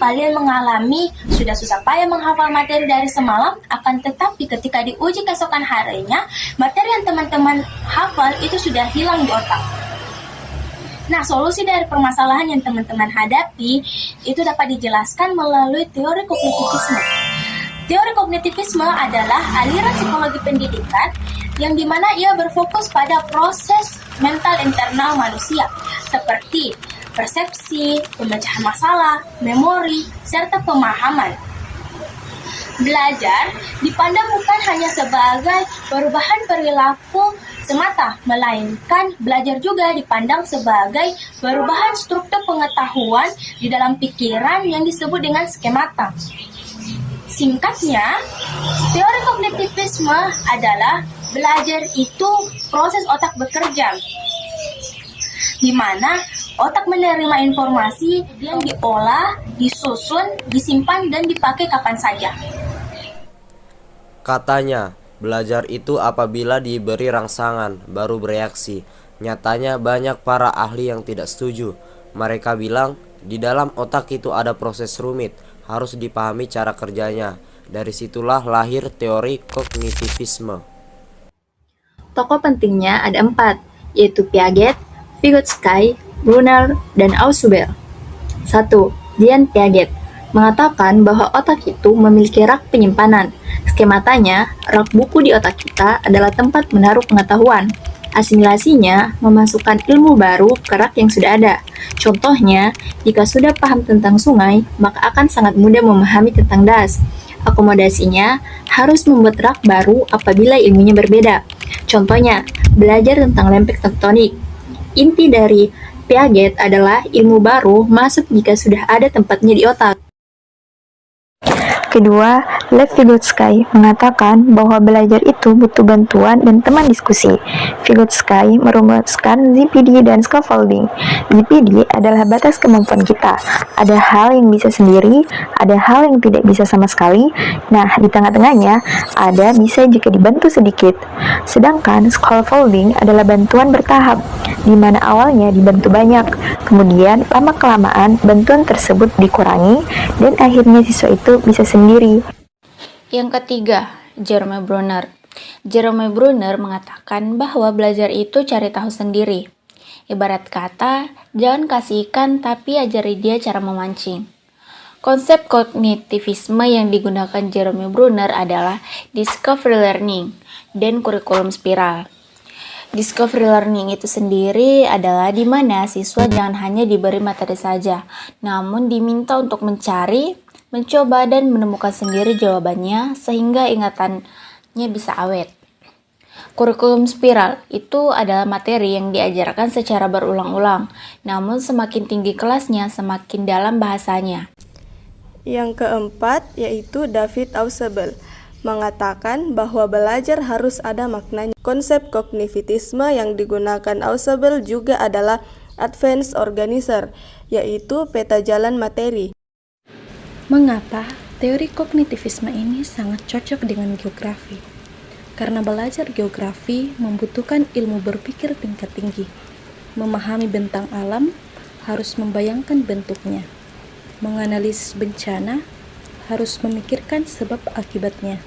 kalian mengalami sudah susah payah menghafal materi dari semalam, akan tetapi ketika diuji keesokan harinya, materi yang teman-teman hafal itu sudah hilang di otak. Nah, solusi dari permasalahan yang teman-teman hadapi itu dapat dijelaskan melalui teori kognitivisme. Teori kognitivisme adalah aliran psikologi pendidikan yang dimana ia berfokus pada proses mental internal manusia, seperti persepsi, pemecahan masalah, memori, serta pemahaman. Belajar dipandang bukan hanya sebagai perubahan perilaku semata, melainkan belajar juga dipandang sebagai perubahan struktur pengetahuan di dalam pikiran yang disebut dengan skemata. Singkatnya, teori kognitivisme adalah belajar itu proses otak bekerja, di mana otak menerima informasi yang diolah, disusun, disimpan, dan dipakai kapan saja. Katanya, belajar itu apabila diberi rangsangan, baru bereaksi. Nyatanya banyak para ahli yang tidak setuju. Mereka bilang, di dalam otak itu ada proses rumit, harus dipahami cara kerjanya. Dari situlah lahir teori kognitivisme. Tokoh pentingnya ada 4, yaitu Piaget, Vygotsky, Brunner, dan Ausubel. 1. Jean Piaget mengatakan bahwa otak itu memiliki rak penyimpanan. Skematanya, rak buku di otak kita adalah tempat menaruh pengetahuan. Asimilasinya memasukkan ilmu baru ke rak yang sudah ada. Contohnya, jika sudah paham tentang sungai, maka akan sangat mudah memahami tentang das. Akomodasinya harus membuat rak baru apabila ilmunya berbeda. Contohnya, belajar tentang lempeng tektonik. Inti dari Piaget adalah ilmu baru masuk jika sudah ada tempatnya di otak. Kedua, Lev Vygotsky mengatakan bahwa belajar itu butuh bantuan dan teman diskusi. Vygotsky merumuskan ZPD dan scaffolding. ZPD adalah batas kemampuan kita. Ada hal yang bisa sendiri, ada hal yang tidak bisa sama sekali. Nah, di tengah-tengahnya ada bisa jika dibantu sedikit. Sedangkan scaffolding adalah bantuan bertahap, di mana awalnya dibantu banyak, kemudian lama-kelamaan bantuan tersebut dikurangi, dan akhirnya siswa itu bisa sendiri. Yang ketiga, Jerome Bruner. Jerome Bruner mengatakan bahwa belajar itu cari tahu sendiri. Ibarat kata, jangan kasih ikan tapi ajari dia cara memancing. Konsep kognitivisme yang digunakan Jerome Bruner adalah discovery learning dan kurikulum spiral. Discovery learning itu sendiri adalah di mana siswa jangan hanya diberi materi saja, namun diminta untuk mencari, mencoba dan menemukan sendiri jawabannya sehingga ingatannya bisa awet. Kurikulum spiral itu adalah materi yang diajarkan secara berulang-ulang, namun semakin tinggi kelasnya semakin dalam bahasanya. Yang keempat yaitu David Ausubel mengatakan bahwa belajar harus ada maknanya. Konsep kognitivisme yang digunakan Ausubel juga adalah Advanced Organizer, yaitu peta jalan materi. Mengapa teori kognitivisme ini sangat cocok dengan geografi? Karena belajar geografi membutuhkan ilmu berpikir tingkat tinggi. Memahami bentang alam harus membayangkan bentuknya. Menganalisis bencana harus memikirkan sebab akibatnya.